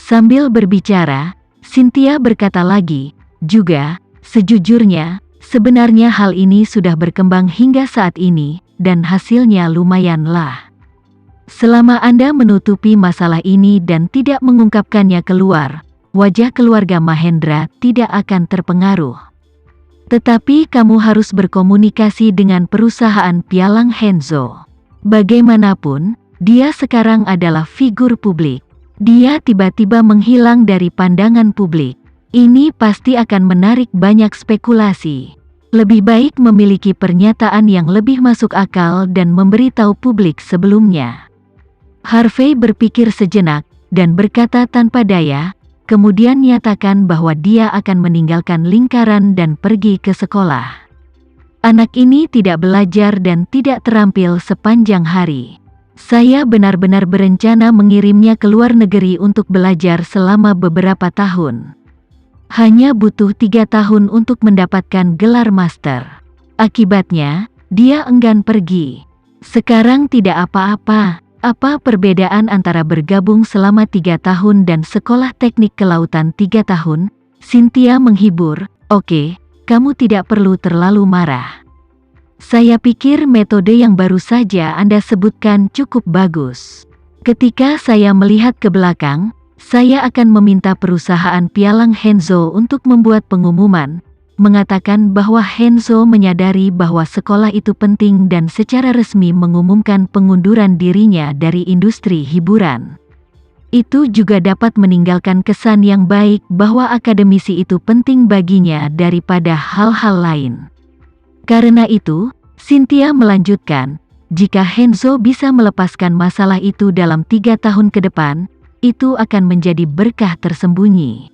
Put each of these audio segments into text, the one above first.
Sambil berbicara, Cynthia berkata lagi, juga, sejujurnya, sebenarnya hal ini sudah berkembang hingga saat ini, dan hasilnya lumayanlah. Selama Anda menutupi masalah ini dan tidak mengungkapkannya keluar, wajah keluarga Mahendra tidak akan terpengaruh. Tetapi kamu harus berkomunikasi dengan perusahaan pialang Henzo. Bagaimanapun, dia sekarang adalah figur publik. Dia tiba-tiba menghilang dari pandangan publik. Ini pasti akan menarik banyak spekulasi. Lebih baik memiliki pernyataan yang lebih masuk akal dan memberitahu publik sebelumnya. Harvey berpikir sejenak, dan berkata tanpa daya, kemudian nyatakan bahwa dia akan meninggalkan lingkaran dan pergi ke sekolah. Anak ini tidak belajar dan tidak terampil sepanjang hari. Saya benar-benar berencana mengirimnya ke luar negeri untuk belajar selama beberapa tahun. Hanya butuh 3 tahun untuk mendapatkan gelar master. Akibatnya, dia enggan pergi. Sekarang tidak apa-apa. Apa perbedaan antara bergabung selama 3 tahun dan sekolah teknik kelautan 3 tahun? Cynthia menghibur, oke, kamu tidak perlu terlalu marah. Saya pikir metode yang baru saja Anda sebutkan cukup bagus. Ketika saya melihat ke belakang, saya akan meminta perusahaan pialang Henzo untuk membuat pengumuman, mengatakan bahwa Henzo menyadari bahwa sekolah itu penting dan secara resmi mengumumkan pengunduran dirinya dari industri hiburan. Itu juga dapat meninggalkan kesan yang baik bahwa akademisi itu penting baginya daripada hal-hal lain. Karena itu, Cynthia melanjutkan, jika Henzo bisa melepaskan masalah itu dalam 3 tahun ke depan, itu akan menjadi berkah tersembunyi.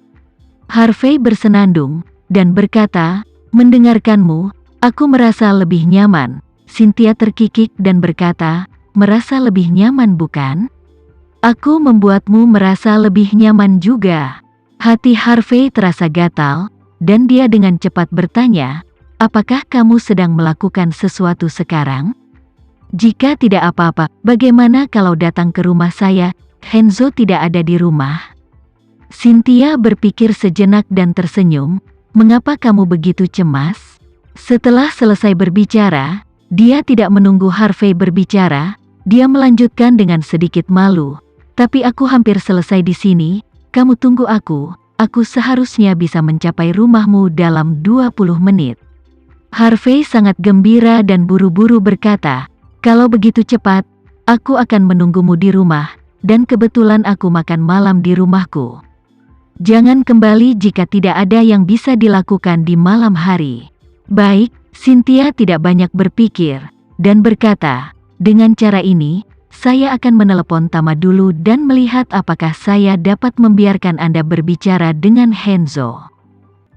Harvey bersenandung, dan berkata, mendengarkanmu, aku merasa lebih nyaman. Cynthia terkikik dan berkata, merasa lebih nyaman bukan? Aku membuatmu merasa lebih nyaman juga. Hati Harvey terasa gatal, dan dia dengan cepat bertanya, apakah kamu sedang melakukan sesuatu sekarang? Jika tidak apa-apa, bagaimana kalau datang ke rumah saya? Henzo tidak ada di rumah. Cynthia berpikir sejenak dan tersenyum, mengapa kamu begitu cemas? Setelah selesai berbicara, dia tidak menunggu Harvey berbicara, dia melanjutkan dengan sedikit malu, tapi aku hampir selesai di sini, kamu tunggu aku seharusnya bisa mencapai rumahmu dalam 20 menit. Harvey sangat gembira dan buru-buru berkata, kalau begitu cepat, aku akan menunggumu di rumah, dan kebetulan aku makan malam di rumahku. Jangan kembali jika tidak ada yang bisa dilakukan di malam hari. Baik, Cynthia tidak banyak berpikir, dan berkata, dengan cara ini, saya akan menelepon Tama dulu dan melihat apakah saya dapat membiarkan Anda berbicara dengan Henzo.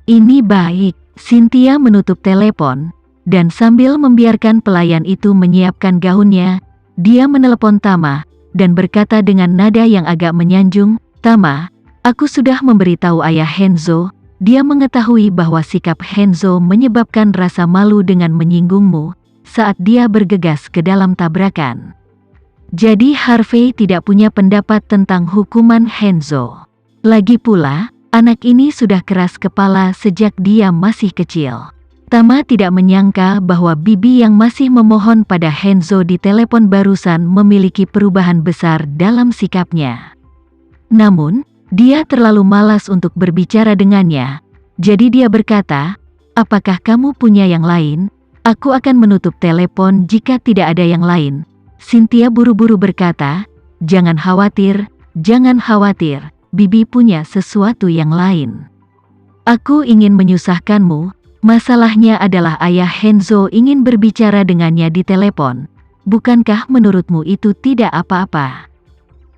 Ini baik. Cynthia menutup telepon, dan sambil membiarkan pelayan itu menyiapkan gaunnya, dia menelepon Tama, dan berkata dengan nada yang agak menyanjung, Tama, aku sudah memberitahu ayah Henzo, dia mengetahui bahwa sikap Henzo menyebabkan rasa malu dengan menyinggungmu, saat dia bergegas ke dalam tabrakan. Jadi Harvey tidak punya pendapat tentang hukuman Henzo. Lagi pula, anak ini sudah keras kepala sejak dia masih kecil. Tama tidak menyangka bahwa bibi yang masih memohon pada Henzo di telepon barusan memiliki perubahan besar dalam sikapnya. Namun, dia terlalu malas untuk berbicara dengannya. Jadi dia berkata, apakah kamu punya yang lain? Aku akan menutup telepon jika tidak ada yang lain. Cynthia buru-buru berkata, jangan khawatir, bibi punya sesuatu yang lain. Aku ingin menyusahkanmu, masalahnya adalah ayah Henzo ingin berbicara dengannya di telepon. Bukankah menurutmu itu tidak apa-apa?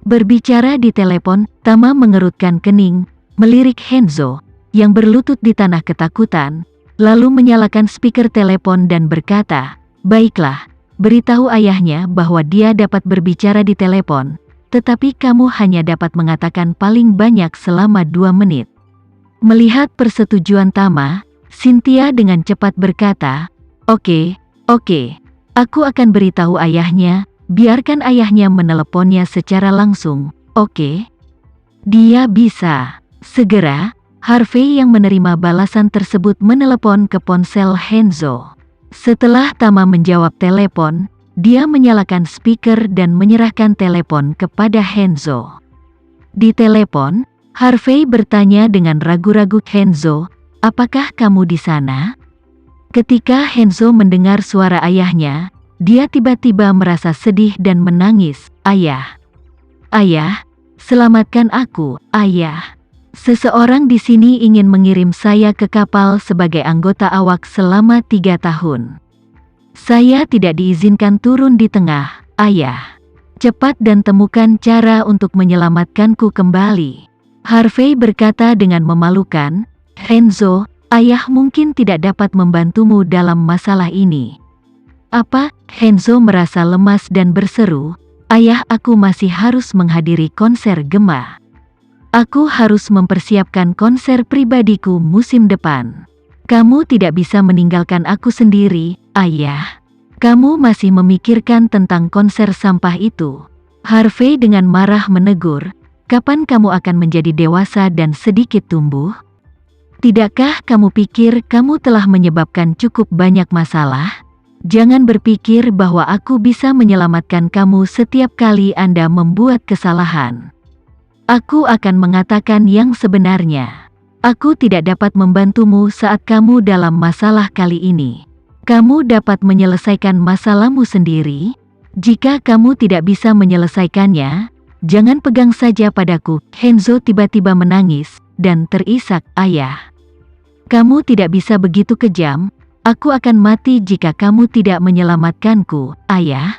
Berbicara di telepon, Tama mengerutkan kening, melirik Henzo, yang berlutut di tanah ketakutan, lalu menyalakan speaker telepon dan berkata, baiklah, beritahu ayahnya bahwa dia dapat berbicara di telepon, tetapi kamu hanya dapat mengatakan paling banyak selama 2 menit. Melihat persetujuan Tama, Cynthia dengan cepat berkata, oke, aku akan beritahu ayahnya, biarkan ayahnya meneleponnya secara langsung, oke? Dia bisa. Segera, Harvey yang menerima balasan tersebut menelepon ke ponsel Henzo. Setelah Tama menjawab telepon, dia menyalakan speaker dan menyerahkan telepon kepada Henzo. Di telepon, Harvey bertanya dengan ragu-ragu, "Henzo, apakah kamu di sana?" Ketika Henzo mendengar suara ayahnya, dia tiba-tiba merasa sedih dan menangis. "Ayah. Ayah, selamatkan aku, ayah. Seseorang di sini ingin mengirim saya ke kapal sebagai anggota awak selama 3 tahun. Saya tidak diizinkan turun di tengah, ayah. Cepat dan temukan cara untuk menyelamatkanku kembali." Harvey berkata dengan memalukan, "Henzo, ayah mungkin tidak dapat membantumu dalam masalah ini." "Apa?" Henzo merasa lemas dan berseru, "Ayah, aku masih harus menghadiri konser Gema. Aku harus mempersiapkan konser pribadiku musim depan. Kamu tidak bisa meninggalkan aku sendiri, ayah. Kamu masih memikirkan tentang konser sampah itu." Harvey dengan marah menegur, "Kapan kamu akan menjadi dewasa dan sedikit tumbuh? Tidakkah kamu pikir kamu telah menyebabkan cukup banyak masalah? Jangan berpikir bahwa aku bisa menyelamatkan kamu setiap kali Anda membuat kesalahan. Aku akan mengatakan yang sebenarnya. Aku tidak dapat membantumu saat kamu dalam masalah kali ini. Kamu dapat menyelesaikan masalahmu sendiri. Jika kamu tidak bisa menyelesaikannya, jangan pegang saja padaku." Henzo tiba-tiba menangis dan terisak, "Ayah. Kamu tidak bisa begitu kejam. Aku akan mati jika kamu tidak menyelamatkanku, ayah."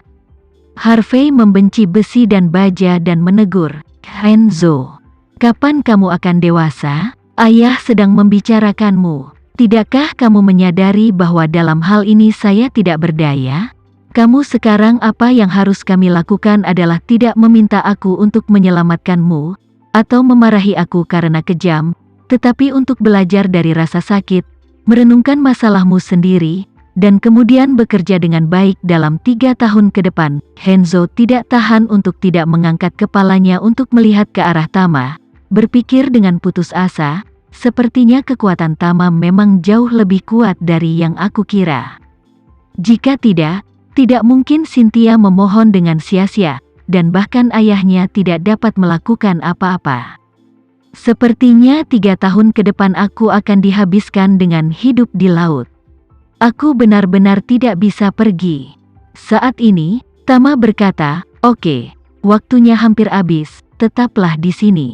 Harvey membenci besi dan baja dan menegur, "Henzo, kapan kamu akan dewasa? Ayah sedang membicarakanmu. Tidakkah kamu menyadari bahwa dalam hal ini saya tidak berdaya? Kamu sekarang apa yang harus kami lakukan adalah tidak meminta aku untuk menyelamatkanmu, atau memarahi aku karena kejam, tetapi untuk belajar dari rasa sakit, merenungkan masalahmu sendiri, dan kemudian bekerja dengan baik dalam 3 tahun ke depan." Henzo tidak tahan untuk tidak mengangkat kepalanya untuk melihat ke arah Tama, berpikir dengan putus asa, "Sepertinya kekuatan Tama memang jauh lebih kuat dari yang aku kira. Jika tidak mungkin Cynthia memohon dengan sia-sia, dan bahkan ayahnya tidak dapat melakukan apa-apa. Sepertinya 3 tahun ke depan aku akan dihabiskan dengan hidup di laut. Aku benar-benar tidak bisa pergi." Saat ini, Tama berkata, "Oke, waktunya hampir habis, tetaplah di sini."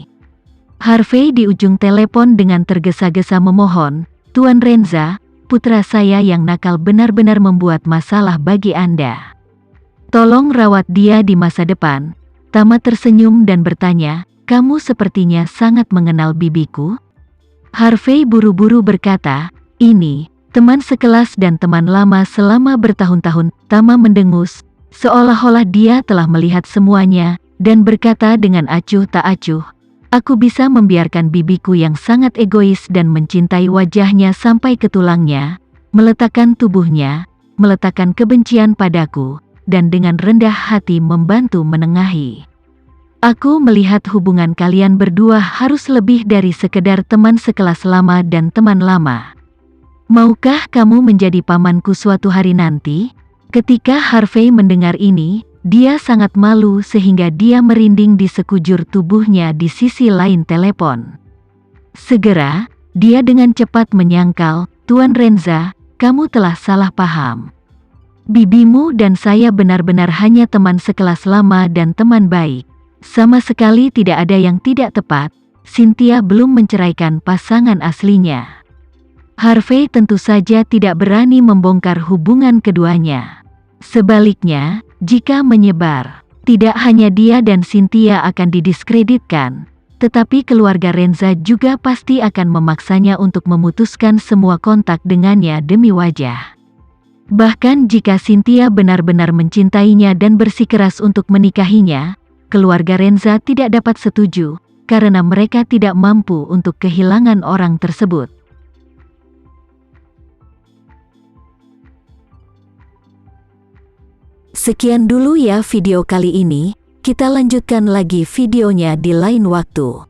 Harvey di ujung telepon dengan tergesa-gesa memohon, "Tuan Renza, putra saya yang nakal benar-benar membuat masalah bagi Anda. Tolong rawat dia di masa depan." Tama tersenyum dan bertanya, "Kamu sepertinya sangat mengenal bibiku?" Harvey buru-buru berkata, "Ini teman sekelas dan teman lama selama bertahun-tahun." Tama mendengus, seolah-olah dia telah melihat semuanya, dan berkata dengan acuh tak acuh, "Aku bisa membiarkan bibiku yang sangat egois dan mencintai wajahnya sampai ke tulangnya, meletakkan tubuhnya, meletakkan kebencian padaku, dan dengan rendah hati membantu menengahi. Aku melihat hubungan kalian berdua harus lebih dari sekedar teman sekelas lama dan teman lama. Maukah kamu menjadi pamanku suatu hari nanti?" Ketika Harvey mendengar ini, dia sangat malu sehingga dia merinding di sekujur tubuhnya di sisi lain telepon. Segera, dia dengan cepat menyangkal, "Tuan Renza, kamu telah salah paham. Bibimu dan saya benar-benar hanya teman sekelas lama dan teman baik. Sama sekali tidak ada yang tidak tepat. Cynthia belum menceraikan pasangan aslinya." Harvey tentu saja tidak berani membongkar hubungan keduanya. Sebaliknya, jika menyebar, tidak hanya dia dan Cynthia akan didiskreditkan, tetapi keluarga Renza juga pasti akan memaksanya untuk memutuskan semua kontak dengannya demi wajah. Bahkan jika Cynthia benar-benar mencintainya dan bersikeras untuk menikahinya, keluarga Renza tidak dapat setuju, karena mereka tidak mampu untuk kehilangan orang tersebut. Sekian dulu ya video kali ini, kita lanjutkan lagi videonya di lain waktu.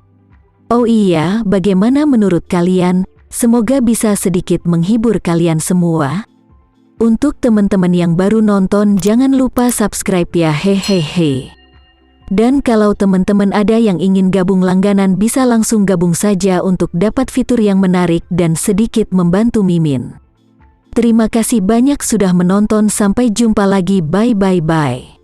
Oh iya, bagaimana menurut kalian? Semoga bisa sedikit menghibur kalian semua. Untuk teman-teman yang baru nonton, jangan lupa subscribe ya, hehehe. Dan kalau teman-teman ada yang ingin gabung langganan, bisa langsung gabung saja untuk dapat fitur yang menarik dan sedikit membantu Mimin. Terima kasih banyak sudah menonton, sampai jumpa lagi, bye bye bye.